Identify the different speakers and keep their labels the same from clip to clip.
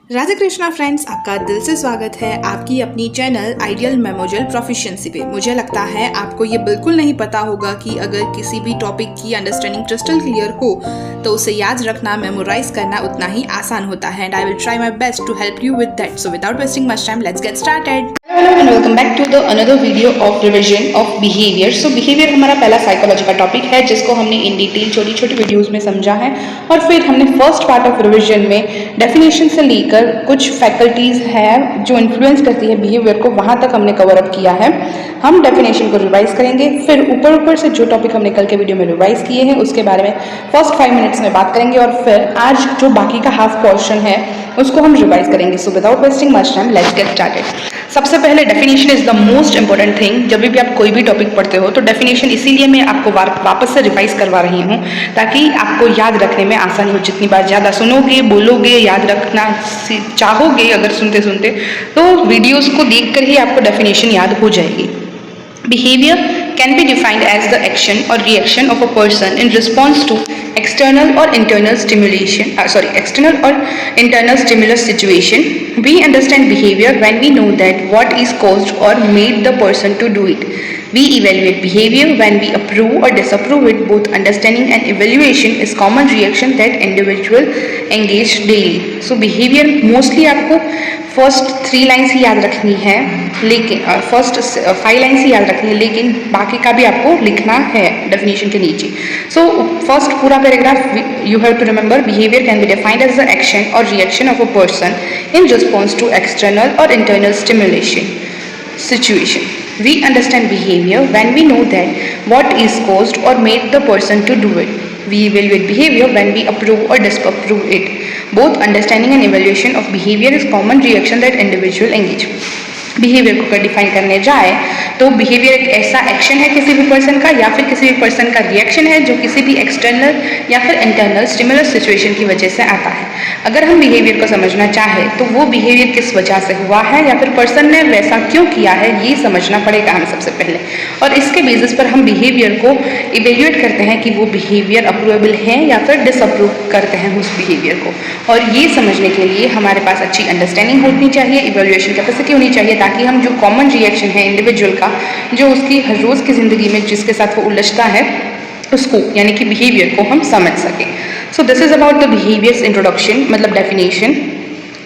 Speaker 1: Radhe Krishna friends, आपका दिल से स्वागत है आपकी अपनी चैनल आइडियल मेमोरियल प्रोफिशिएंसी पे। मुझे लगता है आपको ये बिल्कुल नहीं पता होगा कि अगर किसी भी टॉपिक की अंडरस्टैंडिंग क्रिस्टल क्लियर हो तो उसे याद रखना, मेमोराइज करना उतना ही आसान होता है। And I will try my best to help you with that. So without wasting much time, let's get started.
Speaker 2: Hello and welcome back to the another video of revision of behaviour. So behaviour हमारा पहला psychology का topic है जिसको हमने in detail छोटी छोटी videos में समझा है, और फिर हमने फर्स्ट पार्ट ऑफ रिविजन में डेफिनेशन से लेकर कुछ फैकल्टीज है जो इन्फ्लुएंस करती है बिहेवियर को, वहाँ तक हमने कवर अप किया है। हम डेफिनेशन को रिवाइज करेंगे, फिर ऊपर से जो टॉपिक हमने कल के वीडियो में रिवाइज किए हैं उसके बारे में फर्स्ट 5 मिनट्स में बात करेंगे, और फिर आज जो बाकी का हाफ पोर्शन है उसको हम रिवाइज करेंगे। सो without wasting much time, let's get started. सबसे पहले definition is the most important thing. जब भी आप कोई भी टॉपिक पढ़ते हो तो डेफिनेशन इसीलिए मैं आपको वापस से रिवाइज करवा रही हूँ ताकि आपको याद रखने में आसानी हो। जितनी बार ज़्यादा सुनोगे, बोलोगे, याद रखना चाहोगे अगर सुनते सुनते, तो वीडियोस को देखकर ही आपको डेफिनेशन याद हो जाएगी। Behavior can be defined as the action or reaction of a person in response to external or internal stimulus situation. We understand behavior when we know that what is caused or made the person to do it. We evaluate behavior when we approve or disapprove it. Both understanding and evaluation is common reaction that individual engage daily. So behavior mostly आपको first 3 lines ही याद रखनी है, लेकिन first 5 lines ही याद रखनी है, लेकिन बाकी का भी आपको लिखना है डेफिनेशन के नीचे। सो फर्स्ट पूरा paragraph you have to remember, behaviour can be defined as the action और reaction of a person in response to external और internal stimulation situation. We understand behavior when we know that what is caused or made the person to do it. We evaluate behavior when we approve or disapprove it. Both understanding and evaluation of behavior is common reaction that individual engage. Behaviour को अगर define करने जाए तो behaviour एक ऐसा action है किसी भी पर्सन का, या फिर किसी भी पर्सन का रिएक्शन है जो किसी भी एक्सटर्नल या फिर इंटरनल स्टिमुलस सिचुएशन की वजह से आता है। अगर हम बिहेवियर को समझना चाहें तो वो बिहेवियर किस वजह से हुआ है या फिर पर्सन ने वैसा क्यों किया है, ये समझना पड़ेगा हमें सबसे पहले, और इसके बेसिस पर हम बिहेवियर को इवेल्युएट करते हैं कि वो बिहेवियर अप्रूवेबल है या फिर डिसअप्रूव करते हैं उस बिहेवियर को। और ये समझने के लिए हमारे पास अच्छी अंडरस्टैंडिंग होनी चाहिए, इवेल्युएशन कैपेसिटी होनी चाहिए, ताकि हम जो कॉमन रिएक्शन है इंडिविजुअल का, जो उसकी हर रोज़ की ज़िंदगी में जिसके साथ वो उलझता है, उसको यानी कि बिहेवियर को हम समझ सकें। So this is about the behaviours introduction, मतलब डेफिनेशन।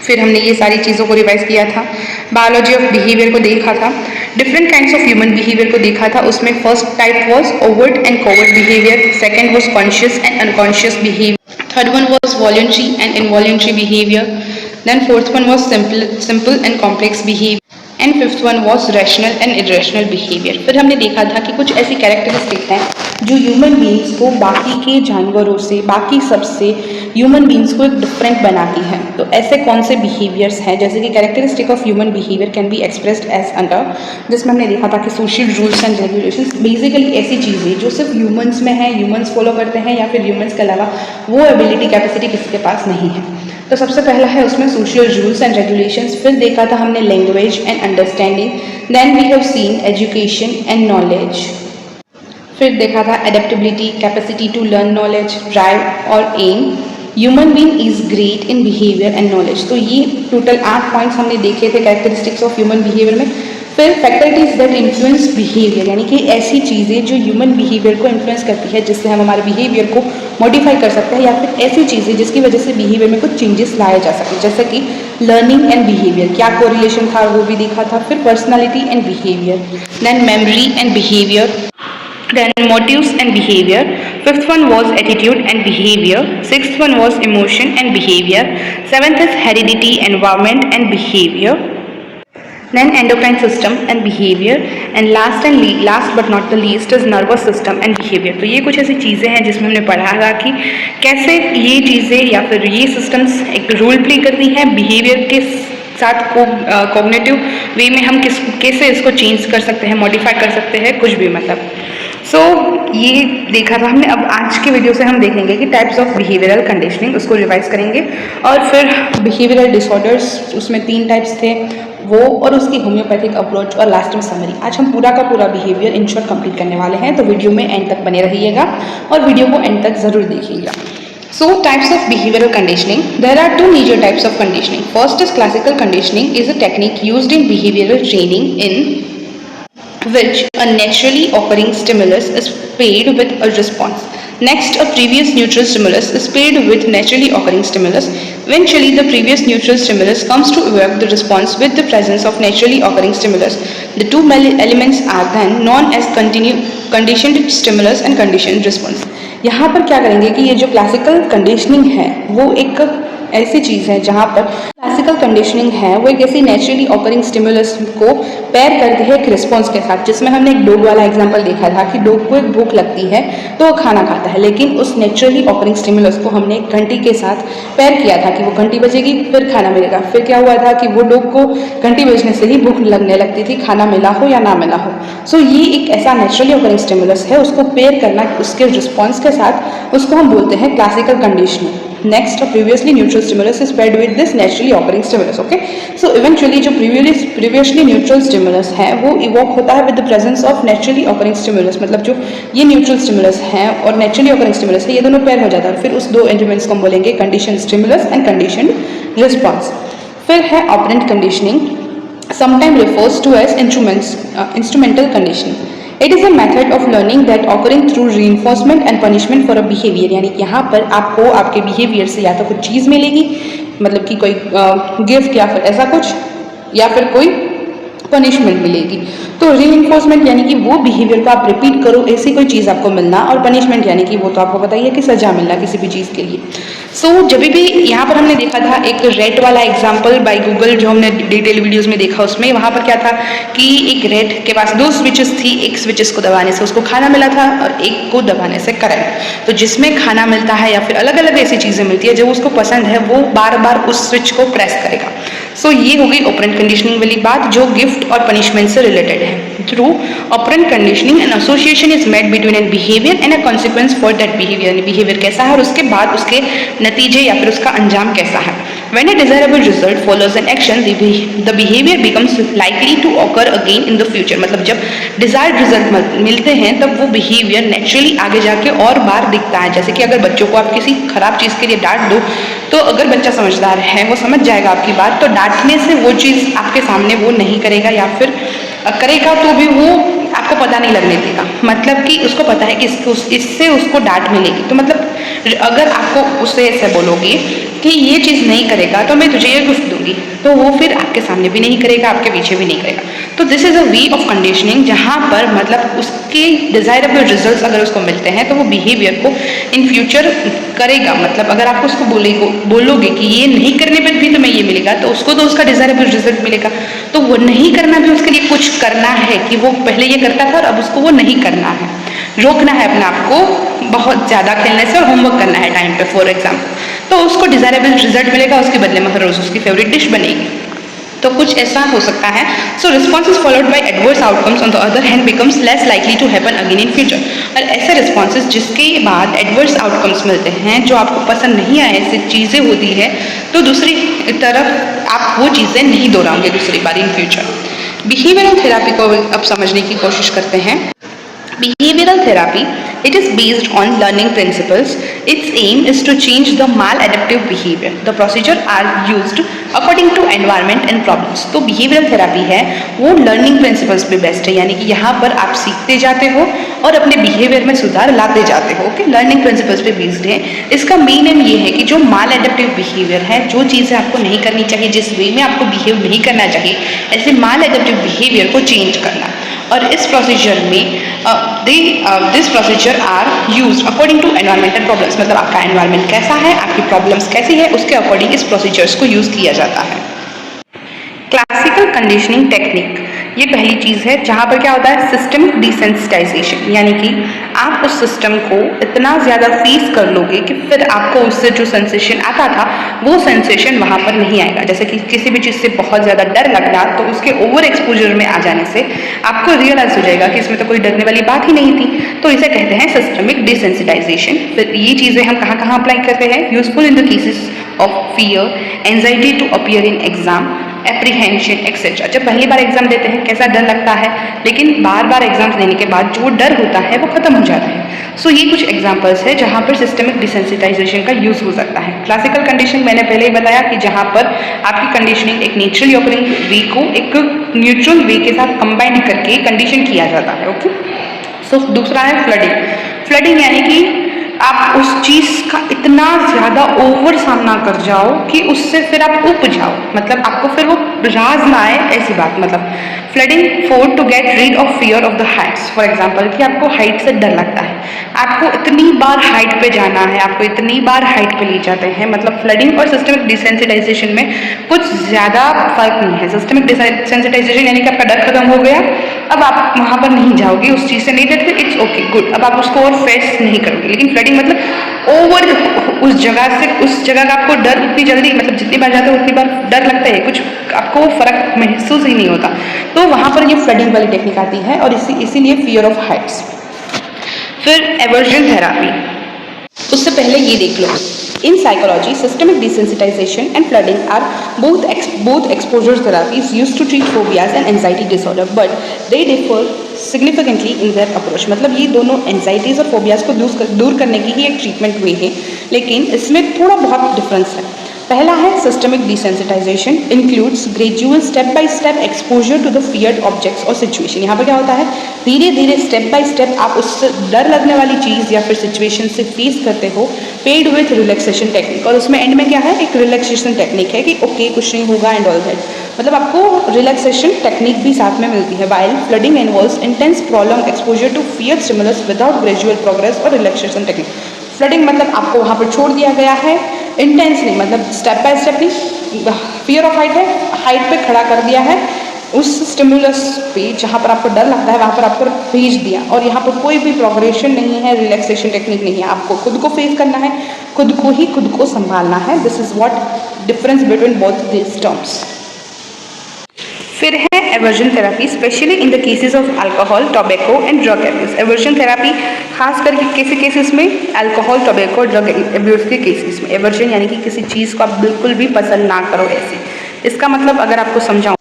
Speaker 2: फिर हमने ये सारी चीज़ों को रिवाइज किया था, बायोलॉजी ऑफ बिहेवियर को देखा था, different kinds of human behaviour को देखा था। उसमें first type was overt and covert behaviour, second was conscious and unconscious behaviour, third one was voluntary and involuntary behaviour, then fourth one was simple and complex behaviour, and fifth one was rational and irrational behaviour. फिर हमने देखा था कि कुछ ऐसी characteristics हैं जो human beings को बाकी के जानवरों से, बाकी सबसे ह्यूमन बींग्स को एक डिफरेंट बनाती हैं। तो ऐसे कौन से बिहेवियर्स हैं, जैसे कि characteristic of human behaviour can be expressed as under, जिसमें हमने देखा था कि social rules and regulations, basically ऐसी चीज़ें जो सिर्फ ह्यूमंस में हैं, ह्यूमंस फॉलो करते हैं, या फिर ह्यूमंस के अलावा वो एबिलिटी कैपेसिटी किसी के पास नहीं है। तो सबसे पहला है उसमें सोशल रूल्स एंड रेगुलेशंस, फिर देखा था हमने language and understanding, then we have seen education and knowledge, फिर देखा था adaptability, capacity to learn knowledge, drive और aim, human being is great in behaviour and knowledge. तो ये टोटल 8 पॉइंट्स हमने देखे थे कैरेक्टरिस्टिक्स ऑफ ह्यूमन बिहेवियर में। फिर फैकल्टीज दैट इन्फ्लुएंस बिहेवियर, यानी कि ऐसी चीज़ें जो ह्यूमन बिहेवियर को इन्फ्लुएंस करती है, जिससे हम हमारे बिहेवियर को मॉडिफाई कर सकते हैं, या फिर ऐसी चीज़ें जिसकी वजह से बिहेवियर में कुछ चेंजेस लाए जा सके, जैसे कि लर्निंग एंड बिहेवियर, क्या कोरिलेशन था वो भी देखा था। फिर personality and behaviour, then memory and behaviour, then motives and behavior. Fifth one was attitude and behavior. Sixth one was emotion and behavior. Seventh is heredity, environment and behavior. Then endocrine system and behavior. And last but not the least is nervous system and behavior. तो ये कुछ ऐसी चीज़ें हैं जिसमें हमने पढ़ा था कि कैसे ये चीज़ें या फिर ये सिस्टम्स एक रोल प्ले करती हैं बिहेवियर के साथ, कॉग्निटिव वे में हम कैसे इसको चेंज कर सकते हैं, मॉडिफाई कर सकते हैं, कुछ भी मतलब। सो ये देखा था हमने। अब आज के वीडियो से हम देखेंगे कि टाइप्स ऑफ बिहेवियरल कंडीशनिंग, उसको रिवाइज करेंगे, और फिर बिहेवियरल डिसऑर्डर्स, उसमें 3 टाइप्स थे वो, और उसकी होम्योपैथिक अप्रोच, और लास्ट में समरी। आज हम पूरा का पूरा बिहेवियर इन शॉर्ट कंप्लीट करने वाले हैं, तो वीडियो में एंड तक बने रहिएगा और वीडियो को एंड तक ज़रूर देखिएगा। So, types of behavioral conditioning. There are two major types of conditioning. First is classical conditioning, is a technique used in behavioral training in which a naturally occurring stimulus is paired with a response. Next, a previous neutral stimulus is paired with naturally occurring stimulus. Eventually, the previous neutral stimulus comes to evoke the response with the presence of naturally occurring stimulus. The two elements are then known as conditioned stimulus and conditioned response. यहाँ पर क्या करेंगे कि ये जो classical conditioning है वो एक ऐसी चीज़ है जहाँ पर क्लासिकल कंडीशनिंग है वो एक ऐसी नेचुरली ऑकरिंग स्टिमुलस को पेयर करती है एक रिस्पॉन्स के साथ, जिसमें हमने एक डॉग वाला एग्जांपल देखा था कि डॉग को एक भूख लगती है तो वो खाना खाता है, लेकिन उस नेचुरली ऑकरिंग स्टिमुलस को हमने एक घंटी के साथ पेयर किया था कि वो घंटी बजेगी फिर खाना मिलेगा। फिर क्या हुआ था कि वो डॉग को घंटी बजने से ही भूख लगने लगती थी, खाना मिला हो या ना मिला हो। सो ये एक ऐसा नेचुरली ऑकरिंग स्टिमुलस है, उसको पेयर करना उसके रिस्पॉन्स के साथ, उसको हम बोलते हैं classical conditioning. Next, a previously neutral stimulus is paired with this naturally occurring stimulus. Okay, so eventually जो previously neutral stimulus है वो evoke होता है with the presence of naturally occurring stimulus। मतलब जो ये neutral stimulus है और naturally occurring stimulus है ये दोनों pair हो जाता है, फिर उस दो elements को हम बोलेंगे conditioned stimulus and conditioned response। फिर है operant conditioning, sometimes refers to as instrumental conditioning। It is a method of learning that occurring through reinforcement and punishment for a behavior। यानी कि यहाँ पर आपको आपके बिहेवियर से या तो कुछ चीज़ मिलेगी, मतलब कि कोई गिफ्ट या फिर ऐसा कुछ, या फिर कोई पनिशमेंट मिलेगी। तो रीइंफोर्समेंट यानी कि वो बिहेवियर को आप रिपीट करो ऐसी कोई चीज़ आपको मिलना, और पनिशमेंट यानी कि वो तो आपको पता ही है कि सजा मिलना किसी भी चीज़ के लिए। सो जब भी यहाँ पर हमने देखा था एक रेट वाला एग्जाम्पल बाय गूगल जो हमने डिटेल वीडियोज़ में देखा, उसमें वहाँ पर क्या था कि एक रेट के पास दो स्विचेस थी, एक स्विचेस को दबाने से उसको खाना मिला था और एक को दबाने से करंट। तो जिसमें खाना मिलता है या फिर अलग अलग ऐसी चीज़ें मिलती है जो उसको पसंद है वो बार बार उस स्विच को प्रेस करेगा। सो ये हो गई ऑपरेंट कंडीशनिंग वाली बात जो गिफ्ट और पनिशमेंट से रिलेटेड है। Through operant conditioning an association is made between an behaviour and a consequence for that behaviour. यानी बिहेवियर कैसा है और उसके बाद उसके नतीजे या फिर उसका अंजाम कैसा है। When a desirable result follows an action, the behavior becomes likely to occur again in the future। मतलब जब desired result मिलते हैं तब वो behavior naturally आगे जाके और बार दिखता है। जैसे कि अगर बच्चों को आप किसी खराब चीज़ के लिए डांट दो तो अगर बच्चा समझदार है वो समझ जाएगा आपकी बात, तो डांटने से वो चीज़ आपके सामने वो नहीं करेगा, या फिर करेगा तो भी वो आपको पता नहीं लगने देगा। मतलब कि उसको पता है कि इससे उसको डांट मिलेगी। तो मतलब अगर आपको उससे ऐसे बोलोगे कि ये चीज़ नहीं करेगा तो मैं तुझे ये गिफ्ट दूंगी, तो वो फिर आपके सामने भी नहीं करेगा, आपके पीछे भी नहीं करेगा। तो this is a way of conditioning जहाँ पर मतलब उसके डिज़ायरेबल रिजल्ट्स अगर उसको मिलते हैं तो वो बिहेवियर को इन फ्यूचर करेगा। मतलब अगर आप उसको बोलोगे कि ये नहीं करने पर भी तुम्हें ये मिलेगा तो उसको तो उसका डिज़ायरेबल रिजल्ट मिलेगा। तो वो नहीं करना भी उसके लिए कुछ करना है कि वो पहले ये करता था और अब उसको वो नहीं करना है, रोकना है अपने आप को बहुत ज़्यादा खेलने से और होमवर्क करना है टाइम पे फॉर एग्जाम्पल, तो उसको डिज़ायरेबल रिजल्ट मिलेगा, उसके बदले में हर रोज़ उसकी फेवरेट डिश बनेगी। तो कुछ ऐसा हो सकता है। So responses followed by adverse outcomes on the other hand becomes less likely to happen again in future. और ऐसे रिस्पॉन्सेज जिसके बाद एडवर्स आउटकम्स मिलते हैं, जो आपको पसंद नहीं आए ऐसी चीज़ें होती है, तो दूसरी तरफ आप वो चीज़ें नहीं दोहराओगे दूसरी बार इन फ्यूचर। बिहेवियरल थेरेपी को अब समझने की कोशिश करते हैं। Behavioral therapy, it is based on learning principles. Its aim is to change the maladaptive behavior. The procedure are used according to environment and problems. तो behavioral therapy है वो learning principles पे बेस्ड है, यानी कि यहाँ पर आप सीखते जाते हो और अपने behavior में सुधार लाते जाते हो। Okay? learning principles पे बेस्ड है। इसका मेन एम ये है कि जो maladaptive behavior है, जो चीज़ें आपको नहीं करनी चाहिए, जिस वे में आपको बिहेव नहीं करना चाहिए, ऐसे maladaptive behavior को चेंज करना। और इस प्रोसीजर में this procedure are used according to environmental problems. मतलब आपका एनवायरनमेंट कैसा है, आपकी प्रॉब्लम्स कैसी है, उसके अकॉर्डिंग इस प्रोसीजर्स को यूज़ किया जाता है। क्लासिकल कंडीशनिंग टेक्निक, ये पहली चीज़ है जहाँ पर क्या होता है सिस्टमिक डिसेंसिटाइजेशन, यानी कि आप उस सिस्टम को इतना ज़्यादा फेस कर लोगे कि फिर आपको उससे जो सेंसेशन आता था वो सेंसेशन वहाँ पर नहीं आएगा। जैसे कि किसी भी चीज़ से बहुत ज़्यादा डर लगना, तो उसके ओवर एक्सपोजर में आ जाने से आपको रियलाइज हो जाएगा कि इसमें तो कोई डरने वाली बात ही नहीं थी। तो इसे कहते हैं सिस्टमिक डिसेंसिटाइजेशन। फिर ये चीज़ें हम कहाँ अप्लाई करते हैं, useful in the cases of fear, anxiety to appear in exam, apprehension etcetera. जब पहली बार एग्जाम देते हैं कैसा डर लगता है, लेकिन बार बार एग्जाम्स देने के बाद जो डर होता है वो खत्म हो जाता है। सो ये कुछ एग्जाम्पल्स है जहाँ पर सिस्टमिक डिसेंसिटाइजेशन का यूज हो सकता है। क्लासिकल कंडीशनिंग मैंने पहले ही बताया कि जहाँ पर आपकी कंडीशनिंग एक नेचुरली ऑकरिंग वे को एक न्यूट्रल वे के साथ कंबाइन करके कंडीशन किया जाता है। ओके, सो दूसरा है फ्लडिंग। फ्लडिंग यानी कि आप उस चीज का इतना ज्यादा ओवर सामना कर जाओ कि उससे फिर आप उब जाओ, मतलब आपको फिर वो राज ना आए, ऐसी बात। मतलब flooding for to get rid of fear of the heights. For example कि आपको हाइट से डर लगता है, आपको इतनी बार हाइट पे जाना है, आपको इतनी बार हाइट पे ले जाते हैं। मतलब फ्लडिंग और सिस्टमिक डिसेंसिटाइजेशन में कुछ ज्यादा फर्क नहीं है। सिस्टमिक डिसेंसिटाइजेशन यानी कि आपका डर खत्म हो गया, अब आप वहां पर नहीं जाओगे, उस चीज से नहीं डरते, इट्स ओके गुड, अब आप उसको और फेस नहीं करोगे। लेकिन फ्लडिंग मतलब ओवर उस जगह का आपको डर उतनी जल्दी, मतलब जितनी बार जाते हो उतनी बार डर लगता है, कुछ आपको फर्क महसूस ही नहीं होता। तो वहां पर ये फ्लडिंग वाली टेक्निक आती है और इसीलिए फियर ऑफ हाइट्स। फिर एवर्जन थेरापी, उससे पहले ये देख लो, in psychology systematic desensitization and flooding are both exposure therapies used to treat phobias and anxiety disorder, but they differ significantly in their approach। मतलब ये दोनों एंजाइटीज और फोबियाज को दूर करने की ही एक ट्रीटमेंट वे है, लेकिन इसमें थोड़ा बहुत डिफरेंस है। पहला है systemic desensitisation includes gradual step by step exposure to the feared objects और सिचुएशन। यहाँ पर क्या होता है, धीरे धीरे स्टेप बाय स्टेप आप उस डर लगने वाली चीज़ या फिर सिचुएशन से फेस करते हो, पेड विथ रिलैक्सेशन टेक्निक। और उसमें एंड में क्या है, एक रिलैक्सेशन टेक्निक है कि ओके कुछ नहीं होगा एंड ऑल दैट, मतलब आपको रिलैक्सेशन टेक्निक भी साथ में मिलती है। While flooding involves intense prolonged exposure to fear stimulus without gradual progress और रिलैक्सेशन टेक्निक। फ्लडिंग मतलब आपको वहाँ पर छोड़ दिया गया है, इंटेंस नहीं, मतलब स्टेप बाय स्टेप नहीं, फियर ऑफ हाइट है, हाइट पे खड़ा कर दिया है, उस स्टिमुलस पे जहाँ पर आपको डर लगता है वहाँ पर आपको भेज दिया, और यहाँ पर कोई भी प्रोग्रेशन नहीं है, रिलैक्सेशन टेक्निक नहीं है, आपको खुद को फेस करना है, खुद को संभालना है। This is what difference between both these terms. फिर है aversion therapy, specially in the cases of alcohol, tobacco and drug abuse. Aversion therapy खास करके कैसे केसेस में, अल्कोहल, टोबैको, ड्रग एब्यूज के केसेस में। एवर्जन यानी कि किसी चीज़ को आप बिल्कुल भी पसंद ना करो, ऐसे। इसका मतलब अगर आपको समझाऊं,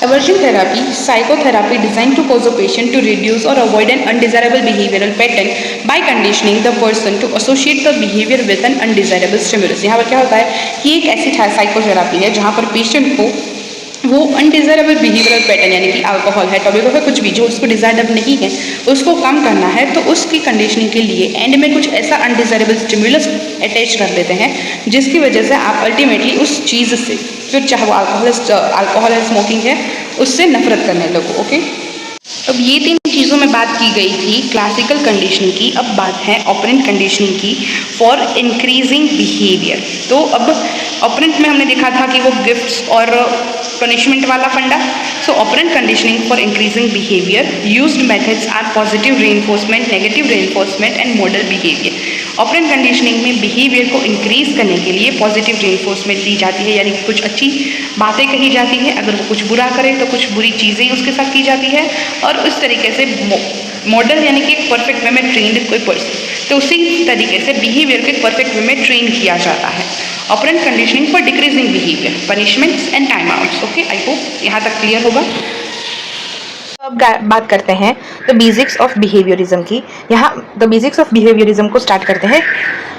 Speaker 2: aversion therapy psychotherapy designed to cause a patient to reduce or avoid an undesirable behavioral pattern by conditioning the person to associate the behavior with an undesirable stimulus। यहाँ पर क्या होता है कि एक ऐसी साइकोथेरापी है जहाँ पर पेशेंट को वो अनडिजायरेबल बिहेवियरल पैटर्न यानी कि अल्कोहल है, टोबैको है, कुछ भी जो उसको डिजायरेबल नहीं है उसको कम करना है, तो उसकी कंडीशनिंग के लिए एंड में कुछ ऐसा अनडिजायरेबल स्टिमुलस अटैच कर देते हैं जिसकी वजह से आप अल्टीमेटली उस चीज़ से, फिर चाहे वो अल्कोहल है, स्मोकिंग है, उससे नफरत करने लगो। ओके, अब ये तीन चीज़ों में बात की गई थी क्लासिकल कंडीशनिंग की। अब बात है ऑपरेंट कंडीशनिंग की फॉर इंक्रीजिंग बिहेवियर। तो अब ऑपरेंट में हमने देखा था कि वो गिफ्ट्स और पनिशमेंट वाला फंडा। So operant conditioning for increasing behaviour used methods are positive reinforcement, negative reinforcement and model behaviour. Operant conditioning में बिहेवियर को इंक्रीज करने के लिए पॉजिटिव रीइंफोर्समेंट दी जाती है, यानी कि कुछ अच्छी बातें कही जाती है, अगर वो कुछ बुरा करे तो कुछ बुरी चीज़ें उसके साथ की जाती है, और उस तरीके से मॉडल यानी कि एक परफेक्ट वे में ट्रेंड कोई पर्सन, तो उसी तरीके से बिहेवियर को एक परफेक्ट वे में ट्रेन किया जाता है। Operand conditioning for decreasing behaviour, punishments and time outs. Okay, I hope यहाँ तक क्लियर होगा। अब बात करते हैं द बेसिक्स ऑफ बिहेवियरिज्म की। यहाँ द बेसिक्स ऑफ बिहेवियरिज्म को स्टार्ट करते हैं।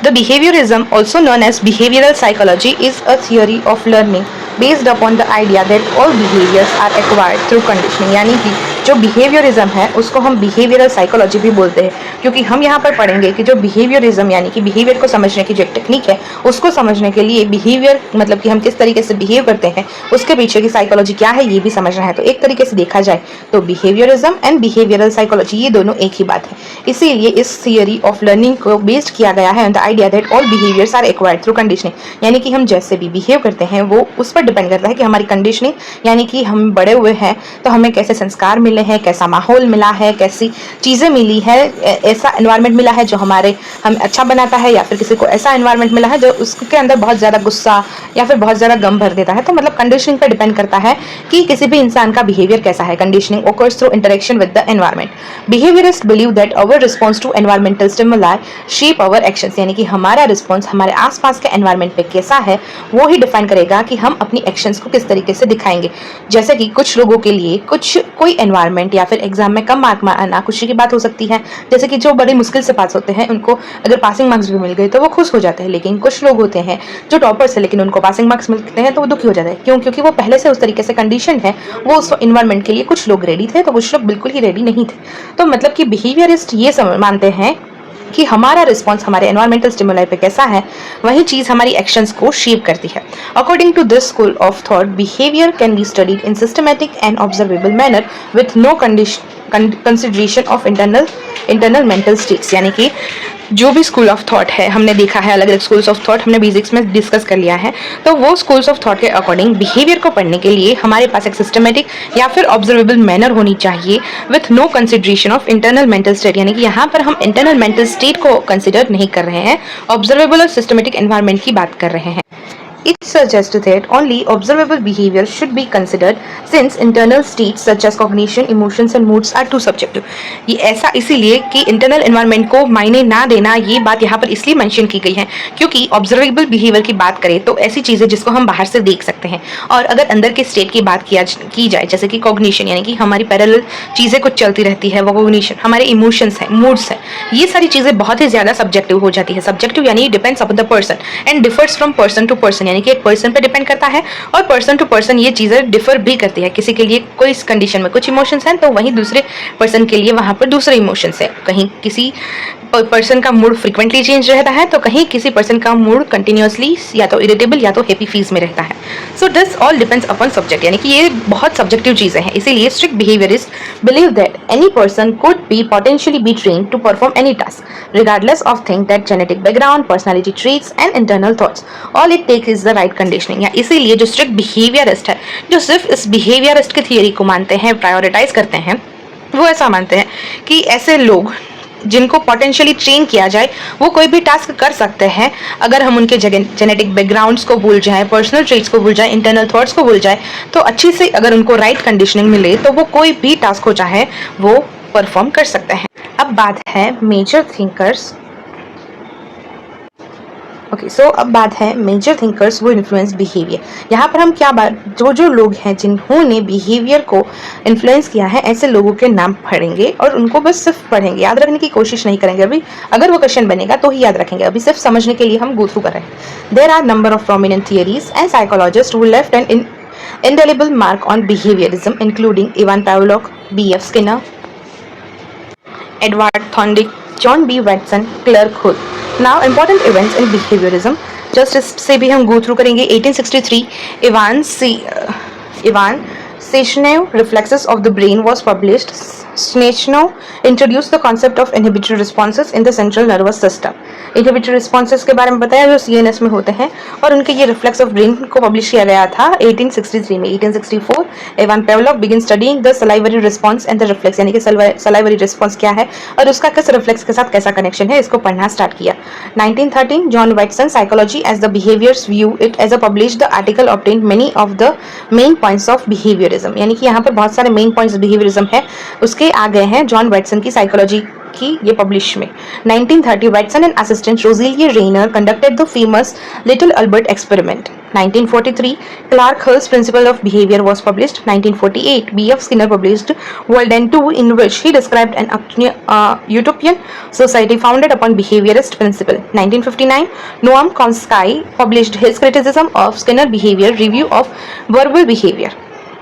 Speaker 2: The behaviourism also known as behavioural psychology is a theory of learning based upon the idea that all behaviours are acquired through conditioning. यानी कि जो behaviourism है उसको हम बिहेवियरल साइकोलॉजी भी बोलते हैं, क्योंकि हम यहाँ पर पढ़ेंगे कि जो बिहेवियरिज्म यानी कि बिहेवियर को समझने की जो टेक्निक है उसको समझने के लिए बिहेवियर मतलब कि हम किस तरीके से बिहेव करते हैं उसके पीछे की साइकोलॉजी क्या है ये भी समझना है। तो एक तरीके से देखा जाए तो बिहेवियरिज्म एंड बिहेवियरल साइकोलॉजी ये दोनों एक ही बात है, इसीलिए इस थियरी ऑफ लर्निंग को बेस्ड किया गया है on the idea that all behaviours are acquired through conditioning. यानी कि हम जैसे भी बिहेव करते हैं वो उस पर डिपेंड करता है कि हमारी कंडीशनिंग, यानी कि हम बड़े हुए हैं तो हमें कैसे संस्कार
Speaker 3: मिले हैं, कैसा माहौल मिला है, कैसी चीज़ें मिली है, ऐसा एनवायरनमेंट मिला है जो हम अच्छा बनाता है, या फिर किसी को ऐसा एनवायरनमेंट मिला है जो उसके अंदर बहुत ज़्यादा गुस्सा या फिर बहुत ज़्यादा गम भर देता है। तो मतलब कंडीशनिंग पे डिपेंड करता है कि किसी भी इंसान का बिहेवियर कैसा है। Conditioning occurs through interaction with the environment. Behaviorists believe that our response to environmental stimuli shape our actions, यानी कि हमारा रिस्पॉन्स हमारे आसपास के एनवायरनमेंट पे कैसा है वो ही डिफाइन करेगा कि हम अपनी एक्शंस को किस तरीके से दिखाएंगे। जैसे कि कुछ लोगों के लिए कोई एनवायरनमेंट या फिर एग्जाम में कम मार्क आना खुशी की बात हो सकती है, जैसे कि जो बड़ी मुश्किल से पास होते हैं उनको अगर पासिंग मार्क्स भी मिल गए तो वो खुश हो जाते हैं। लेकिन कुछ लोग होते हैं जो टॉपर्स है लेकिन उनको पासिंग मार्क्स मिलते हैं तो वो दुखी हो जाते हैं। क्यों? क्योंकि वो पहले से उस तरीके से कंडीशन है, वो उस इन्वायरमेंट के लिए कुछ लोग रेडी थे तो कुछ लोग बिल्कुल ही रेडी नहीं थे। तो मतलब कि बिहेवियरिस्ट ये मानते हैं कि हमारा रिस्पॉन्स हमारे एनवायरमेंटल स्टिमुलाई पे कैसा है वही चीज़ हमारी एक्शंस को शेप करती है। According to this school of thought, behaviour can be studied in systematic and observable manner with no consideration of internal mental states. यानी कि जो भी स्कूल ऑफ थॉट है, हमने देखा है अलग अलग स्कूल्स ऑफ थॉट, हमने बेसिक्स में डिस्कस कर लिया है, तो वो स्कूल्स ऑफ थॉट के अकॉर्डिंग बिहेवियर को पढ़ने के लिए हमारे पास एक सिस्टमेटिक या फिर ऑब्जर्वेबल मैनर होनी चाहिए with no consideration of internal mental state. यानी कि यहाँ पर हम इंटरनल मेंटल स्टेट को कंसिडर नहीं कर रहे हैं, ऑब्जर्वेबल और सिस्टमेटिक एनवायरनमेंट की बात कर रहे हैं। It suggests that only observable behavior should be considered since internal states such as cognition, emotions and moods are too subjective. ये ऐसा इसीलिए कि internal environment को मायने ना देना, ये बात यहाँ पर इसलिए मेंशन की गई है क्योंकि observable behavior की बात करें तो ऐसी चीज़ें जिसको हम बाहर से देख सकते हैं, और अगर अंदर के स्टेट की बात की जाए जैसे कि cognition यानी कि हमारी पैरेलल चीज़ें कुछ चलती रहती है, वो cognition, हमारे इमोशंस है, मूड्स है, ये सारी चीज़ें बहुत ही ज़्यादा सब्जेक्टिव हो जाती है। सब्जेक्टिव यानी depends upon the person and differs from person to person, यानी कि एक पर्सन पे डिपेंड करता है और पर्सन टू पर्सन ये चीज़ें डिफर भी करती है। किसी के लिए कोई कंडीशन में कुछ इमोशंस हैं तो वहीं दूसरे पर्सन के लिए वहाँ पर दूसरे इमोशंस है। कहीं किसी पर्सन का मूड फ्रीक्वेंटली चेंज रहता है तो कहीं किसी पर्सन का मूड कंटिन्यूसली या तो इरिटेबल या तो हैप्पी फेज में रहता है। So this all depends upon subject, यानी कि ये बहुत सब्जेक्टिव चीज़ें हैं। इसीलिए strict behaviourist believe that any person could be potentially be trained to perform any task regardless of thing that genetic background, personality traits and internal thoughts, all it take is the right conditioning. या इसीलिए जो strict behaviourist है, जो सिर्फ इस behaviourist की theory को मानते हैं, प्रायोरिटाइज करते हैं, वो ऐसा मानते हैं कि ऐसे लोग जिनको पोटेंशियली ट्रेन किया जाए वो कोई भी टास्क कर सकते हैं अगर हम उनके जेनेटिक बैकग्राउंड्स को भूल जाएं, पर्सनल ट्रेट्स को भूल जाएं, इंटरनल थॉट्स को भूल जाएं, तो अच्छी से अगर उनको राइट कंडीशनिंग मिले तो वो कोई भी टास्क हो चाहे वो परफॉर्म कर सकते हैं। अब बात है मेजर थिंकर्स। सो अब बात है मेजर थिंकर्स वो इन्फ्लुएंस बिहेवियर। यहाँ पर हम क्या बात जो लोग हैं जिन्होंने बिहेवियर को इन्फ्लुएंस किया है ऐसे लोगों के नाम पढ़ेंगे और उनको बस सिर्फ पढ़ेंगे, याद रखने की कोशिश नहीं करेंगे। अभी अगर वो क्वेश्चन बनेगा तो ही याद रखेंगे, अभी सिर्फ समझने के लिए हम गो थ्रू कर रहे हैं। There are number of prominent theories and psychologist who left an indelible mark on behaviorism, including Ivan Pavlov, B.F. Skinner, Edward Thorndike, John B. Watson, Clark Hull. Now important events in behaviorism, just से भी हम go through करेंगे। 1863 Ivan Sechenov Reflexes of the Brain was published. Sechenov introduced the concept of inhibitory responses in the central nervous system. Inhibitory responses के बारे में बताया जो CNS में होते हैं, और उनके ये रिफ्लेक्स ऑफ ब्रेन को पब्लिश किया गया था 1863 में। 1864 Ivan Pavlov begin studying the salivary response and the reflex, यानी कि सलाइवरी रिस्पॉन्स क्या है और उसका किस रिफ्लेक्स के साथ कैसा कनेक्शन है, इसको पढ़ना स्टार्ट किया। 1913 John Watson psychology as the behaviours view it as a published the article obtained many of the main points of behaviourism, यानी कि यहाँ पर बहुत सारे मेन पॉइंट्स बिहेवियरिज्म है उसके आ गए हैं जॉन वाटसन की साइकोलॉजी की ये पब्लिश में। 1930 Watson and assistant Rosalie Rayner conducted the famous little Albert experiment. 1943 Clark Hull's Principle of Behavior was published. 1948 B.F. Skinner published Walden 2, in which he described an utopian society founded upon behaviorist principle. 1959 Noam Chomsky published his criticism of Skinner behavior review of verbal behavior.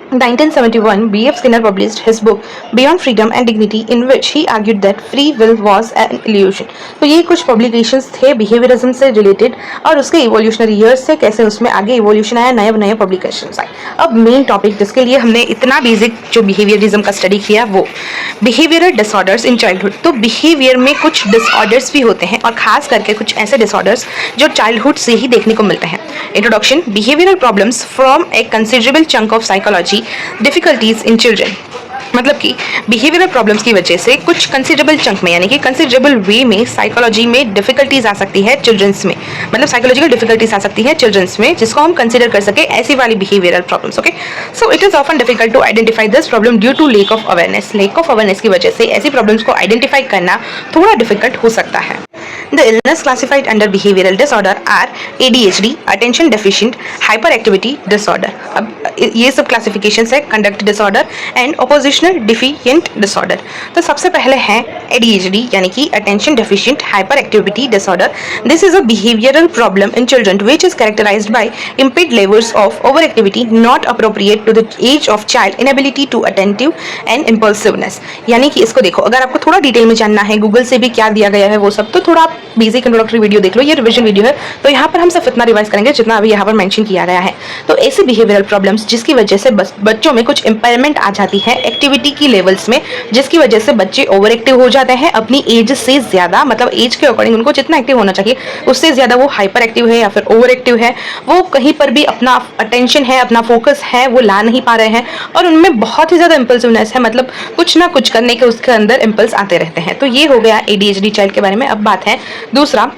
Speaker 3: 1971 B.F. Skinner published his book Beyond Freedom and Dignity, in which he argued that free will was an illusion. तो ये कुछ publications थे behaviourism से related और उसके evolutionary years से कैसे उसमें आगे इवोल्यूशन आया, नए नए पब्लिकेशंस आए। अब मेन टॉपिक जिसके लिए हमने इतना बेसिक जो बिहेवियरिज्म का स्टडी किया वो बिहेवियरल डिसऑर्डर्स इन चाइल्डहुड। तो बिहेवियर में कुछ डिसऑर्डर्स भी होते हैं और खास करके कुछ ऐसे डिसऑर्डर्स जो चाइल्डहुड से ही देखने को मिलते हैं। Introduction, behavioural problems from A considerable chunk of psychology difficulties in children. मतलब कि बिहेवियरल प्रॉब्लम्स की वजह से कुछ कंसिडरेबल चंक में यानी कि कंसिडरेबल वे में साइकोलॉजी में डिफिकल्टीज आ सकती है चिल्ड्रंस में, मतलब साइकोलॉजिकल डिफिकल्टीज आ सकती है चिल्ड्रंस में जिसको हम कंसिडर कर सके ऐसी वाली behavioural problems. Okay, so it is often difficult to identify this problem due to lack of awareness. Lack of awareness की वजह से ऐसी प्रॉब्लम्स को आइडेंटिफाई करना थोड़ा डिफिकल्ट हो सकता है. The illness classified under behavioral disorder are ADHD, attention deficient hyperactivity disorder. अब ये सब क्लासिफिकेशंस है conduct disorder and oppositional deficient disorder. तो सबसे पहले है ADHD यानी कि attention deficient hyperactivity disorder. This is a behavioural problem in children which is characterized by impaired levels of overactivity not appropriate to the age of child, inability to attentive and impulsiveness. यानी कि इसको देखो, अगर आपको थोड़ा detail में जानना है गूगल से भी क्या दिया गया है वो सब, तो थोड़ा आप बेसिक इंट्रोडक्टरी वीडियो देख लो, ये रिवीजन वीडियो है. तो यहाँ पर हम सिर्फ इतना रिवाइज करेंगे जितना अभी यहाँ पर मेंशन किया गया है. तो ऐसे बिहेवियरल प्रॉब्लम्स जिसकी वजह से बच्चों में कुछ इंपेयरमेंट आ जाती है एक्टिविटी की लेवल्स में, जिसकी वजह से बच्चे ओवर एक्टिव हो जाते हैं अपनी एज से ज्यादा, मतलब एज के अकॉर्डिंग उनको जितना एक्टिव होना चाहिए उससे ज्यादा वो हाइपर एक्टिव है या फिर ओवर एक्टिव है. वो कहीं पर भी अपना अटेंशन है, अपना फोकस है, वो ला नहीं पा रहे हैं और उनमें बहुत ही ज्यादा इंपल्सिवनेस है, मतलब कुछ ना कुछ करने के उसके अंदर इंपल्स आते रहते हैं. तो ये हो गया ADHD चाइल्ड के बारे में. अब बात है दूसरा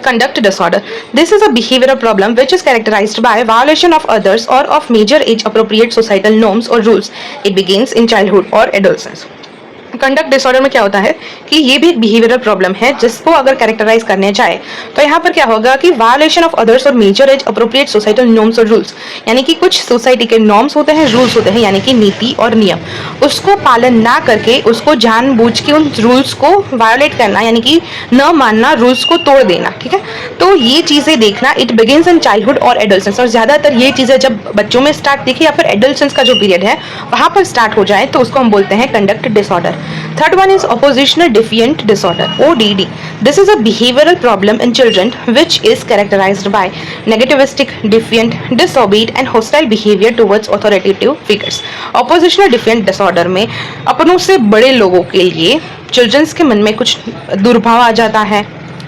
Speaker 3: conduct disorder. This is a behavioral problem which is characterized by violation of others or of major age appropriate societal norms or rules. It begins in childhood or adolescence. Conduct disorder में क्या होता है कि ये भी एक behavioural problem है जिसको अगर कैरेक्टराइज करने जाए तो यहाँ पर क्या होगा कि वायलेशन ऑफ अदर्स और major as appropriate societal norms और रूल्स, यानी कि कुछ सोसाइटी के नॉर्म्स होते हैं, रूल्स होते हैं, यानी कि नीति और नियम, उसको पालन ना करके उसको जानबूझ के उन रूल्स को वायोलेट करना, यानी कि न मानना, रूल्स को तोड़ देना. ठीक है, तो ये चीजें देखना इट बिगिंस इन चाइल्डहुड और एडोलसेंस. और ज्यादातर ये चीजें जब बच्चों में स्टार्ट देखिए या फिर एडोलसेंस का जो पीरियड है वहां पर स्टार्ट हो जाए तो उसको हम बोलते हैं conduct disorder. Third one is oppositional defiant disorder, ODD. This is a behavioral problem in children which is characterized by negativistic, defiant, disobedient and hostile behavior towards authoritative figures. Oppositional defiant disorder में अपनों से बड़े लोगों के लिए children's के मन में कुछ दुर्भाव आ जाता है,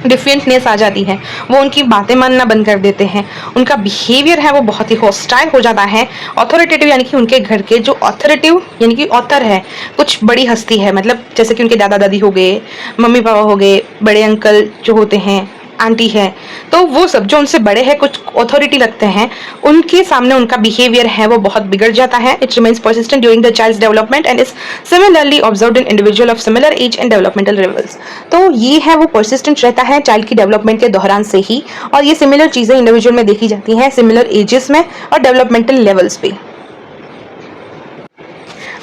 Speaker 3: डिफरेंटनेस आ जाती है, वो उनकी बातें मानना बंद कर देते हैं, उनका बिहेवियर है वो बहुत ही हॉस्टाइल हो जाता है. ऑथोरिटेटिव यानी कि उनके घर के जो ऑथोरिटिव यानी कि ऑथर है, कुछ बड़ी हस्ती है, मतलब जैसे कि उनके दादा दादी हो गए, मम्मी पापा हो गए, बड़े अंकल जो होते हैं, आंटी है, तो वो सब जो उनसे बड़े हैं, कुछ अथॉरिटी लगते हैं, उनके सामने उनका बिहेवियर है वो बहुत बिगड़ जाता है. It remains persistent during the child's development and is similarly observed in individual of similar age and developmental levels. तो ये है वो परसिस्टेंट रहता है चाइल्ड की डेवलपमेंट के दौरान से ही, और ये सिमिलर चीजें इंडिविजुअल में देखी जाती हैं सिमिलर एजेस में और डेवलपमेंटल लेवल्स पे.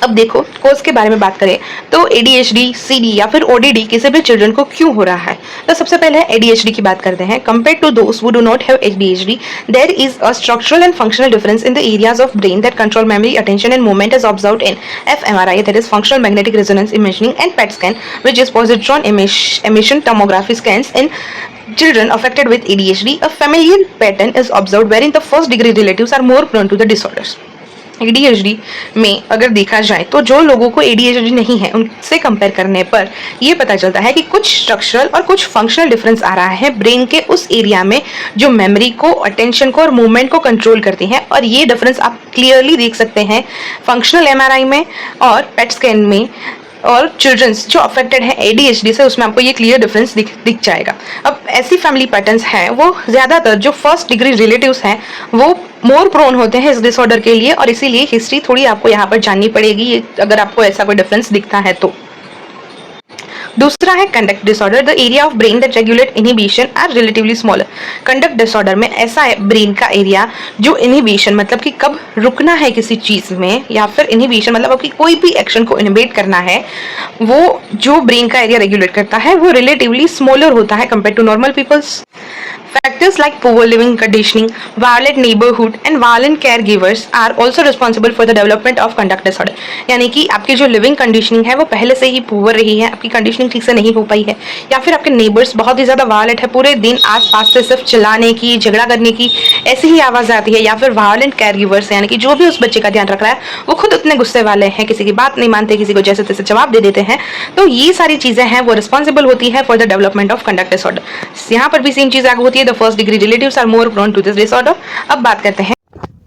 Speaker 3: अब देखो कोर्स के बारे में बात करें तो ADHD, CD या फिर ODD किसी भी चिल्ड्रन को क्यों हो रहा है. तो सबसे पहले ADHD की बात करते हैं. Compare to those who do not have ADHD, there is a structural and functional difference in the areas of brain that control memory, attention and movement is observed in fMRI, that is functional magnetic resonance imaging and PET scan which is positron emission tomography scans in children affected with ADHD. A familial pattern is observed wherein the first degree relatives are more prone to the disorders. ADHD में अगर देखा जाए तो जो लोगों को ADHD नहीं है उनसे कंपेयर करने पर ये पता चलता है कि कुछ स्ट्रक्चरल और कुछ फंक्शनल डिफरेंस आ रहा है ब्रेन के उस एरिया में जो मेमोरी को, अटेंशन को और मूवमेंट को कंट्रोल करती है. और ये डिफरेंस आप क्लियरली देख सकते हैं फंक्शनल MRI में और PET स्कैन में. और चिल्ड्रंस जो अफेक्टेड है ADHD से उसमें आपको ये क्लियर डिफरेंस दिख जाएगा. अब ऐसी फैमिली पैटर्न्स हैं वो ज़्यादातर जो फर्स्ट डिग्री रिलेटिव्स हैं वो मोर प्रोन होते हैं इस डिसऑर्डर के लिए, और इसीलिए हिस्ट्री थोड़ी आपको यहाँ पर जाननी पड़ेगी अगर आपको ऐसा कोई डिफरेंस दिखता है तो. दूसरा है conduct disorder. The area of brain that regulate inhibition are relatively smaller. Conduct disorder में ऐसा है ब्रेन का एरिया जो इनहिबिशन मतलब कि कब रुकना है किसी चीज में, या फिर इनहिबिशन मतलब आपकी कोई भी एक्शन को इनहिबिट करना है, वो जो ब्रेन का एरिया रेगुलेट करता है वो रिलेटिवली स्मॉलर होता है compare to normal peoples. Factors like poor living conditioning, violent neighborhood and violent caregivers are also responsible for the development of conduct disorder. यानी कि आपकी जो लिविंग कंडीशनिंग है वो पहले से ही पुअर रही है, आपकी कंडीशनिंग ठीक से नहीं हो पाई है, या फिर आपके नेबर्स बहुत ही ज़्यादा वायलेंट है, पूरे दिन आस-पास से सिर्फ चिल्लाने की, झगड़ा करने की ऐसी ही आवाज़ आती है, या फिर वायलेंट कैरगिवर्स यानी कि जो भी उस बच्चे का ध्यान रख रहा है वो खुद उतने गुस्से वाले हैं, किसी की बात नहीं मानते, किसी को जैसे तैसे जवाब दे देते हैं. तो ये सारी चीज़ें हैं वो रिस्पॉन्सिबल होती है for the development of conduct disorder. यहाँ पर भी सेम चीज़ आगे होती है. The first degree relatives are more prone to this disorder. अब बात करते हैं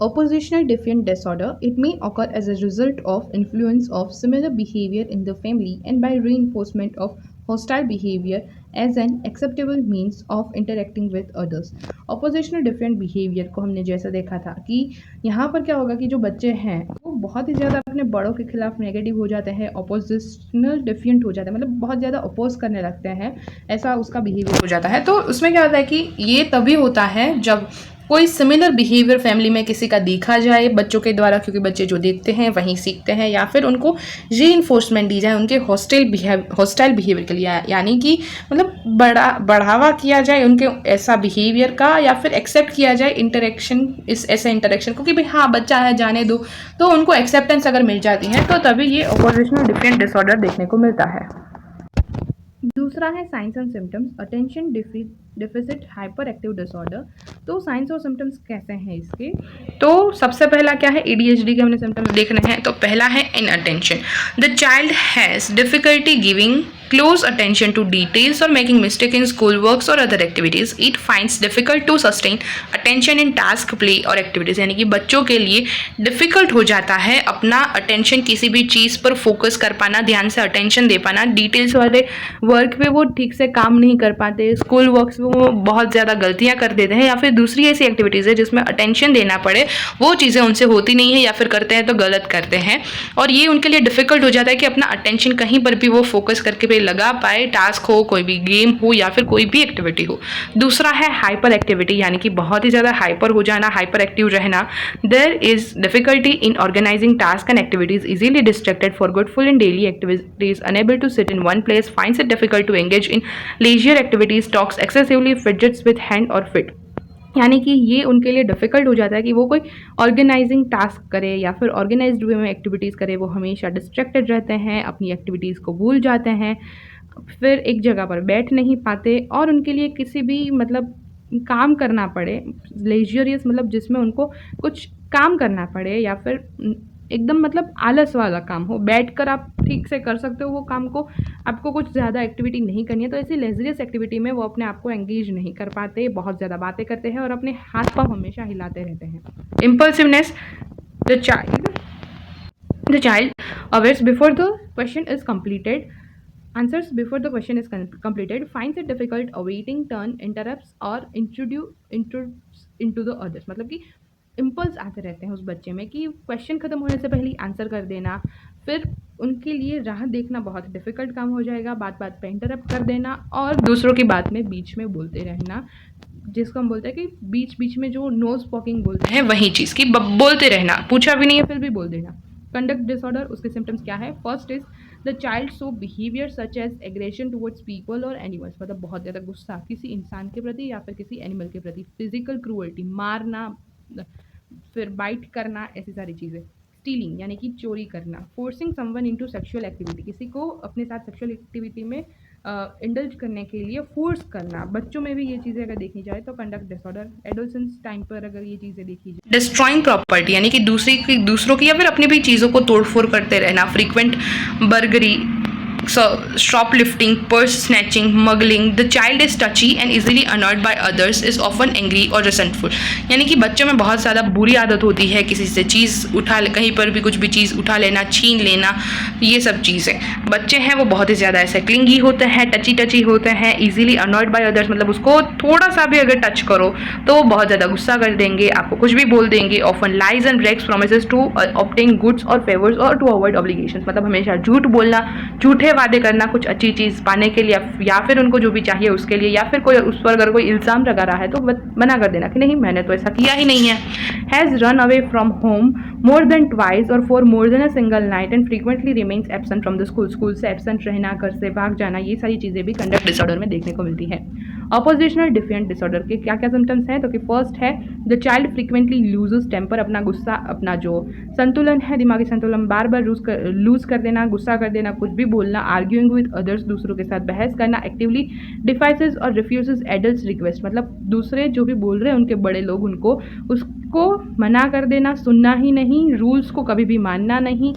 Speaker 1: Oppositional defiant disorder, it may occur as a result of influence of similar behavior in the family and by reinforcement of hostile behavior as an acceptable means of interacting with others. Oppositional defiant behavior को हमने जैसा देखा था कि यहाँ पर क्या होगा कि जो बच्चे हैं वो बहुत ही ज़्यादा अपने बड़ों के खिलाफ नेगेटिव हो जाते हैं, ऑपोजिशनल डिफियंट हो जाते हैं, मतलब बहुत ज़्यादा अपोज करने लगते हैं, ऐसा उसका बिहेवियर हो जाता है। तो उसमें क्या होता है कि ये तभी होता है जब कोई सिमिलर बिहेवियर फैमिली में किसी का देखा जाए बच्चों के द्वारा, क्योंकि बच्चे जो देखते हैं वहीं सीखते हैं, या फिर उनको रीइंफोर्समेंट दी जाए उनके हॉस्टाइल बिहेवियर के लिए, यानी कि मतलब बढ़ावा किया जाए उनके ऐसा बिहेवियर का, या फिर एक्सेप्ट किया जाए इंटरेक्शन, इस ऐसे इंटरेक्शन को कि भाई हाँ बच्चा है जाने दो, तो उनको एक्सेप्टेंस अगर मिल जाती है तो तभी ये ऑपोजिशनल डिफरेंट डिसऑर्डर देखने को मिलता है। दूसरा है science and symptoms, attention deficit hyper active disorder. तो साइंस और सिम्टम्स कैसे हैं इसके, तो सबसे पहला क्या है, ADHD के हमने सिम्टम्स देखने हैं। तो पहला है inattention, the child has difficulty giving close attention to details or making mistake in school works or other activities. It finds difficult to sustain attention in task, play और activities, यानी कि बच्चों के लिए डिफ़िकल्ट हो जाता है अपना अटेंशन किसी भी चीज़ पर फोकस कर पाना, ध्यान से अटेंशन दे पाना। डिटेल्स वाले वर्क पे वो ठीक से काम नहीं कर पाते, स्कूल वर्क्स में वो बहुत ज़्यादा गलतियाँ कर देते हैं, या फिर दूसरी ऐसी एक्टिविटीज़ है जिसमें अटेंशन देना पड़े वो चीज़ें उनसे होती नहीं है, या फिर करते हैं तो गलत करते हैं, और ये उनके लिए डिफ़िकल्ट हो जाता है कि अपना अटेंशन कहीं पर भी वो फोकस करके लगा पाए, टास्क हो, कोई भी गेम हो या फिर कोई भी एक्टिविटी हो। दूसरा है हाइपर एक्टिविटी, यानी कि बहुत ही ज़्यादा हाइपर हो जाना, हाइपर एक्टिव रहना। There is difficulty in organizing task and activities, easily distracted, forgetful in daily activities, unable to sit in one place, finds it difficult to engage in leisure activities, talks excessively, fidgets with hand और feet, यानी कि ये उनके लिए difficult हो जाता है कि वो कोई ऑर्गेनाइजिंग टास्क करे या फिर ऑर्गेनाइज्ड वे में एक्टिविटीज़ करे, वो हमेशा डिस्ट्रैक्टेड रहते हैं, अपनी एक्टिविटीज़ को भूल जाते हैं, फिर एक जगह पर बैठ नहीं पाते, और उनके लिए किसी भी मतलब काम करना पड़े, लेजरियस मतलब जिसमें उनको कुछ काम करना पड़े, या फिर एकदम मतलब आलस वाला काम हो, बैठकर आप ठीक से कर सकते हो वो काम को, आपको कुछ ज़्यादा एक्टिविटी नहीं करनी है, तो ऐसी लेजरियस एक्टिविटी में वो अपने आप को एंगेज नहीं कर पाते, बहुत ज़्यादा बातें करते हैं और अपने हाथ पाँव हमेशा हिलाते रहते हैं। Impulsiveness, the child answers before the question is completed, answers before the question is completed, finds it difficult awaiting turn, interrupts or intrudes into the others, मतलब कि इम्पल्स आते रहते हैं उस बच्चे में कि क्वेश्चन ख़त्म होने से पहले आंसर कर देना, फिर उनके लिए राह देखना बहुत डिफ़िकल्ट काम हो जाएगा, बात बात पे इंटरप्ट कर देना और दूसरों की बात में बीच में बोलते रहना, जिसको हम बोलते हैं कि बीच बीच में जो नोज पॉकिंग बोलते हैं वही चीज़ की बोलते रहना, पूछा भी नहीं है फिर भी बोल देना। कंडक्ट डिसऑर्डर, उसके सिम्टम्स क्या है, first is the child show behaviour such as aggression towards people और एनिमल्स, मतलब बहुत ज़्यादा गुस्सा किसी इंसान के प्रति या फिर किसी एनिमल के प्रति, फिजिकल क्रूअल्टी, मारना, फिर बाइट करना, ऐसी सारी चीज़ें। स्टीलिंग यानी कि चोरी करना, forcing someone into sexual activity, किसी को अपने साथ सेक्सुअल एक्टिविटी में इंडल्ज करने के लिए फोर्स करना, बच्चों में भी ये चीज़ें अगर देखी जाए तो कंडक्ट डिसऑर्डर। एडोलसेंस टाइम पर अगर ये चीज़ें देखी जाए, डिस्ट्रॉइंग प्रॉपर्टी यानी कि दूसरों की या फिर अपनी भी चीज़ों को तोड़फोड़ करते रहना, frequent बर्गरी, shoplifting, purse snatching, muggling. The child is touchy and easily annoyed by others, is often angry or resentful. यानी कि बच्चों में बहुत ज़्यादा बुरी आदत होती है किसी से चीज़ उठा ले, कहीं पर भी कुछ भी चीज़ उठा लेना, छीन लेना, ये सब चीज़ें। बच्चे हैं वो बहुत ही ज़्यादा ऐसे क्लिंगी होते हैं, टची होते हैं, easily annoyed by others, मतलब उसको थोड़ा सा भी अगर टच करो तो वो बहुत ज़्यादा गुस्सा कर देंगे, आपको कुछ भी बोल देंगे। often lies and breaks promises to obtain goods or favors or to avoid obligations, मतलब हमेशा झूठ बोलना, झूठे वादे करना कुछ अच्छी चीज़ पाने के लिए या फिर उनको जो भी चाहिए उसके लिए, या फिर कोई उस पर अगर कोई इल्ज़ाम लगा रहा है तो मना कर देना कि नहीं मैंने तो ऐसा किया ही नहीं है। Has run away from home more than twice और for more than a single night and frequently remains absent from the school से एब्सेंट रहना, घर से भाग जाना, ये सारी चीज़ें भी कंडक्ट डिसऑर्डर में देखने को मिलती है। ऑपोजिशनल डिफियंट डिसऑर्डर के क्या क्या सिम्टम्स हैं, तो कि फर्स्ट है the child frequently loses temper, अपना गुस्सा, अपना जो संतुलन है, दिमागी संतुलन बार बार लूज कर देना, गुस्सा कर देना, कुछ भी बोलना, आर्ग्यूइंग विद अदर्स, दूसरों के साथ बहस करना, एक्टिवली डिफाइसेस और रिफ्यूजेस एडल्ट्स रिक्वेस्ट, मतलब दूसरे जो भी बोल रहे हैं उनके बड़े लोग उसको मना कर देना, सुनना ही नहीं, रूल्स को कभी भी मानना नहीं,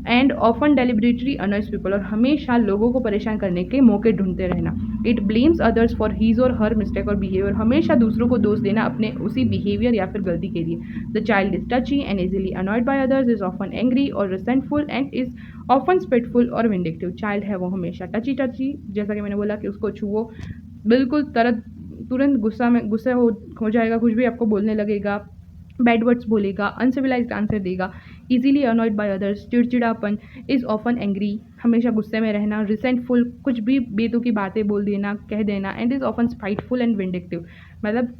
Speaker 1: and often deliberately honours people, और हमेशा लोगों को परेशान करने के मौके ढूंढते रहना। It blames others for his or her mistake और बिहेवियर, हमेशा दूसरों को दोष देना अपने उसी बिहेवियर या फिर गलती के लिए। The child is टची and easily annoyed by others, is often angry और रिसेंटफुल एंड इज ऑफन स्पिटफुल और विंडिक्टिव। चाइल्ड है वो हमेशा टची, जैसा कि मैंने बोला कि उसको छुओ बिल्कुल तुरंत गुस्से हो जाएगा, कुछ भी आपको बोलने लगेगा, बैड वर्ड्स बोलेगा, अनसिविलाइज्ड आंसर देगा, इजीली अनॉयड बाय अदर्स, चिड़चिड़ापन, इज ऑफन एंग्री, हमेशा गुस्से में रहना, रिसेंटफुल, कुछ भी बेतुकी बातें बोल देना, कह देना, and is often spiteful and vindictive, मतलब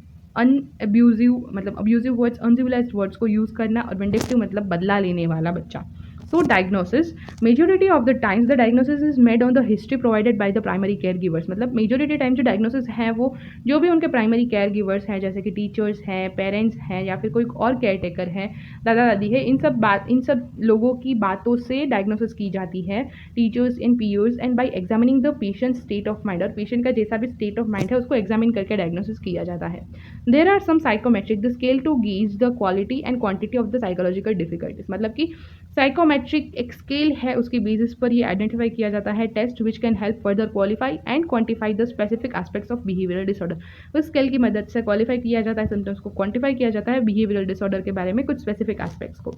Speaker 1: अब्यूजिव वर्ड्स, अनसिविलाइज्ड वर्ड्स को यूज़ करना, और विंडिक्टिव मतलब बदला लेने वाला बच्चा। So diagnosis, majority of the times the diagnosis is made on the history provided by the primary caregivers, मतलब majority time जो diagnosis है वो जो भी उनके primary caregivers हैं, जैसे कि teachers हैं, parents हैं, या फिर कोई और caretaker है, दादा दादी है, इन सब लोगों की बातों से diagnosis की जाती है, teachers and POs, and by examining the patient's state of mind, और patient का जैसा भी state of mind है उसको examine करके diagnosis किया जाता है। There are some psychometric, the scale to gauge the quality and quantity of the psychological difficulties, मतलब कि साइकोमेट्रिक एक स्केल है, उसकी बेसिस पर ये आइडेंटिफाई किया जाता है test which can help further qualify and quantify the specific aspects of behavioural disorder. उस स्केल की मदद से क्वालिफाई किया जाता है, सिम्टम्स को क्वांटिफाई किया जाता है, बिहेवियरल डिसऑर्डर के बारे में कुछ स्पेसिफिक एस्पेक्ट्स को।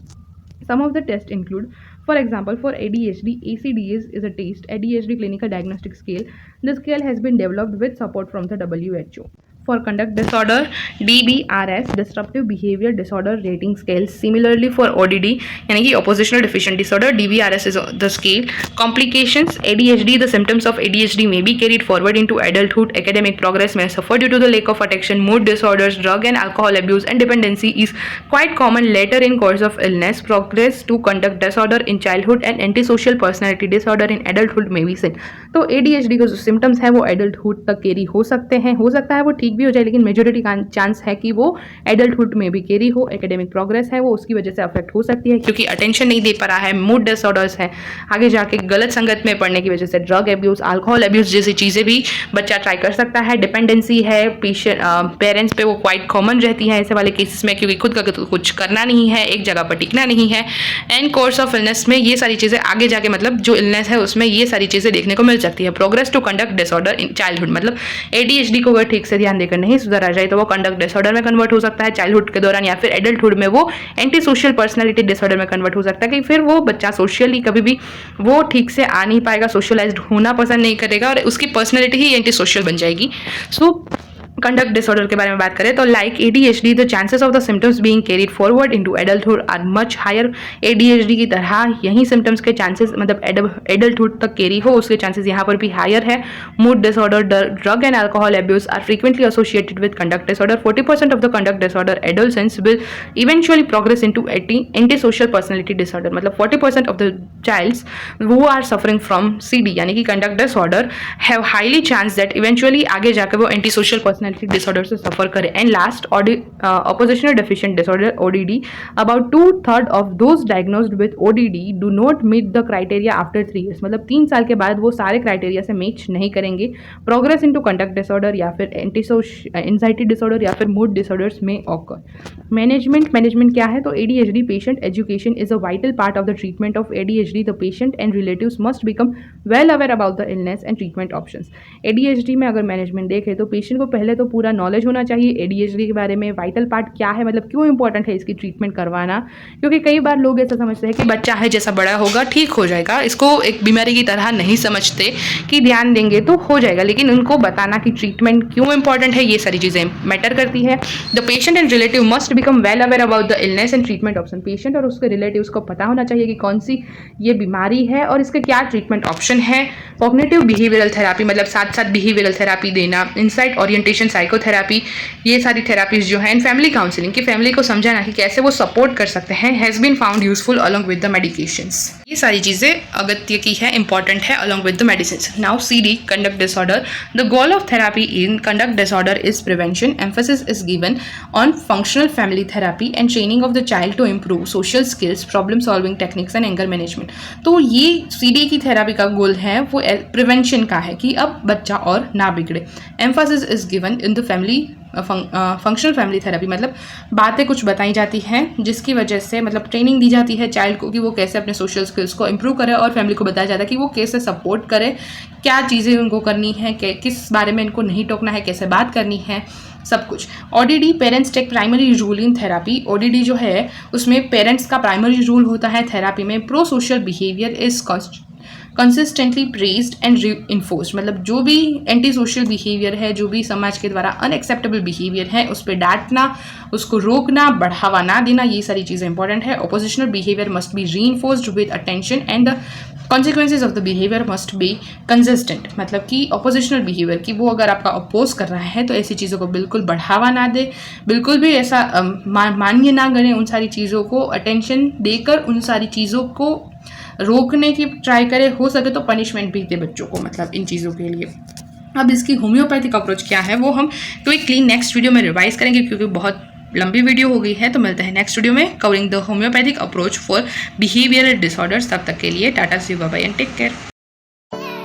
Speaker 1: Some of the tests include, for example, for ADHD, ACDS is a test, ADHD Clinical Diagnostic Scale. The scale has been developed with support from the WHO. For conduct disorder, DBRS, Disruptive Behavior Disorder Rating Scale. Similarly for ODD, यानी कि Oppositional Deficient Disorder, DBRS is the scale. Complications, ADHD, the symptoms of ADHD may be carried forward into adulthood. Academic progress may suffer due to the lack of attention. Mood disorders, drug and alcohol abuse and dependency is quite common later in course of illness. Progress to conduct disorder in childhood and antisocial personality disorder in adulthood may be seen. तो ADHD के जो symptoms है वो adulthood तक carry हो सकते हैं, हो सकता है वो ठीक भी हो जाए, लेकिन मेजोरिटी का चांस है कि वो एडल्टहुड में भी कैरी हो। एकेडमिक प्रोग्रेस है वो उसकी वजह से अफेक्ट हो सकती है, क्योंकि अटेंशन नहीं दे पा रहा है, मूड डिसऑर्डर्स है, आगे जाके गलत संगत में पड़ने की वजह से ड्रग एब्यूज, अल्कोहल एब्यूज जैसी चीज़ें भी बच्चा ट्राई कर सकता है। डिपेंडेंसी है पेरेंट्स पे, वो क्वाइट कॉमन रहती है ऐसे वाले केसेस में, क्योंकि खुद का कुछ करना नहीं है, एक जगह पर टिकना नहीं है। एंड कोर्स ऑफ इलनेस में ये सारी चीज़ें आगे जाके, मतलब जो इलनेस है उसमें ये सारी चीज़ें देखने को मिल सकती है। Progress to conduct disorder in childhood, मतलब ADHD को अगर ठीक से ध्यान देकर नहीं सुधरा जाए तो वो कंडक्ट डिसऑर्डर में कन्वर्ट हो सकता है चाइल्डहुड के दौरान, या फिर एडल्टहुड में वो एंटी सोशल पर्सनैलिटी डिसऑर्डर में कन्वर्ट हो सकता है, कि फिर वो बच्चा सोशली कभी भी वो ठीक से आ नहीं पाएगा, सोशलाइज्ड होना पसंद नहीं करेगा और उसकी पर्सनैलिटी ही एंटी सोशल बन जाएगी। सो कंडक्ट डिसऑर्डर के बारे में बात करें तो like ADHD, the chances of the symptoms being carried forward into adulthood are much higher. ADHD की तरह यही सिम्टम्स के चांसेस, मतलब एडल्टहुड तक कैरी हो, उसके चांसेस यहाँ पर भी हायर है। Mood disorder, drug and alcohol abuse are frequently associated with conduct disorder. 40% of the conduct disorder adolescence will eventually progress into anti social personality disorder, मतलब 40% of the child's who are suffering from CD यानी कि conduct disorder have highly chance that eventually आगे जाकर वो anti social personality disorder से सफर करे। And last, oppositional deficient disorder ODD, about 2/3 of those diagnosed with ODD do not meet the criteria after 3 years, मतलब 3 साल के बाद वो सारे क्राइटेरिया से मैच नहीं करेंगे। प्रोग्रेस इनटू कंडक्ट डिसऑर्डर या फिर एंजाइटी डिसऑर्डर या फिर मूड डिसऑर्डर्स में ऑकर। मैनेजमेंट क्या है तो ADHD patient education is a vital part of the treatment of ADHD. The patient and relatives must become well aware about the illness and treatment options. ADHD में अगर management देखें तो patient को पहले तो पूरा नॉलेज होना चाहिए ADHD के बारे में, वाइटल पार्ट क्या है, मतलब क्यों इंपॉर्टेंट है इसकी ट्रीटमेंट करवाना, क्योंकि कई बार लोग ऐसा समझते हैं कि बच्चा है जैसा बड़ा होगा ठीक हो जाएगा, इसको एक बीमारी की तरह नहीं समझते कि ध्यान देंगे तो हो जाएगा, लेकिन उनको बताना कि ट्रीटमेंट क्यों इंपॉर्टेंट है, ये सारी चीज़ें मैटर करती है। The patient and relative must become well aware about the illness and treatment option. Patient और उसके रिलेटिव्स को पता होना चाहिए कि कौन सी ये बीमारी है और इसके क्या ट्रीटमेंट ऑप्शन है। कॉग्निटिव बिहेवियरल थेरापी, मतलब साथ साथ बिहेवियरल थेरापी देना, इंसाइट ओरिएंटेशन साइकोथेरापी, ये सारी थेरापीज जो है, एंड फैमिली काउंसलिंग की फैमिली को समझाना कि कैसे वो सपोर्ट कर सकते हैं, has been found useful along with the medications. ये सारी चीज़ें अगत्य की है, इंपॉर्टेंट है along with the medicine. Now CD, conduct disorder. The goal of therapy in conduct disorder is prevention. Emphasis is given on functional family therapy and training of the child to improve social skills, problem solving techniques and anger management. तो ये CD की therapy का गोल है वो prevention का है कि अब बच्चा और ना बिगड़े। Emphasis is given in the family functional family therapy, मतलब बातें कुछ बताई जाती हैं जिसकी वजह से मतलब ट्रेनिंग दी जाती है चाइल्ड को कि वो कैसे अपने सोशल स्किल्स को इम्प्रूव करे, और फैमिली को बताया जाता है कि वो कैसे सपोर्ट करे, क्या चीज़ें उनको करनी है, किस बारे में इनको नहीं टोकना है, कैसे बात करनी है, सब कुछ। ODD parents take primary role in therapy. ODD जो है उसमें पेरेंट्स का प्राइमरी रोल होता है थेरापी में। Pro social behaviour is consistently praised and enforced, मतलब जो भी एंटी सोशल बिहेवियर है, जो भी समाज के द्वारा अनएक्सेप्टेबल बिहेवियर है, उस पर डांटना, उसको रोकना, बढ़ावा ना देना, ये सारी चीज़ें इंपॉर्टेंट है। Oppositional behaviour must be reinforced with attention and the consequences of the behaviour must be consistent, मतलब कि ऑपोजिशनल बिहेवियर की वो अगर आपका अपोज कर रहा है तो ऐसी चीज़ों को बिल्कुल बढ़ावा ना दे, बिल्कुल भी ऐसा मान्य ना करें, उन सारी चीज़ों को अटेंशन देकर उन सारी चीज़ों को रोकने की ट्राई करे, हो सके तो पनिशमेंट भी दे बच्चों को, मतलब इन चीज़ों के लिए। अब इसकी होम्योपैथिक अप्रोच क्या है वो हम क्विकली नेक्स्ट वीडियो में रिवाइज करेंगे, क्योंकि बहुत लंबी वीडियो हो गई है। तो मिलते हैं नेक्स्ट वीडियो में covering the homeopathic approach for behavioural disorders. तब तक के लिए tata, see you, bye bye and take care.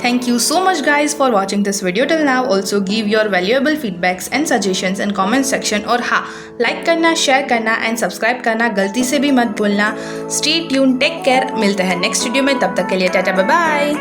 Speaker 1: Thank you so much guys for watching this video till now. Also give your valuable feedbacks and suggestions in comment section, और हाँ, like करना, share करना and subscribe करना गलती से भी मत भूलना। Stay tuned, take care, मिलते हैं नेक्स्ट वीडियो में, तब तक के लिए टाटा, बाय बाय।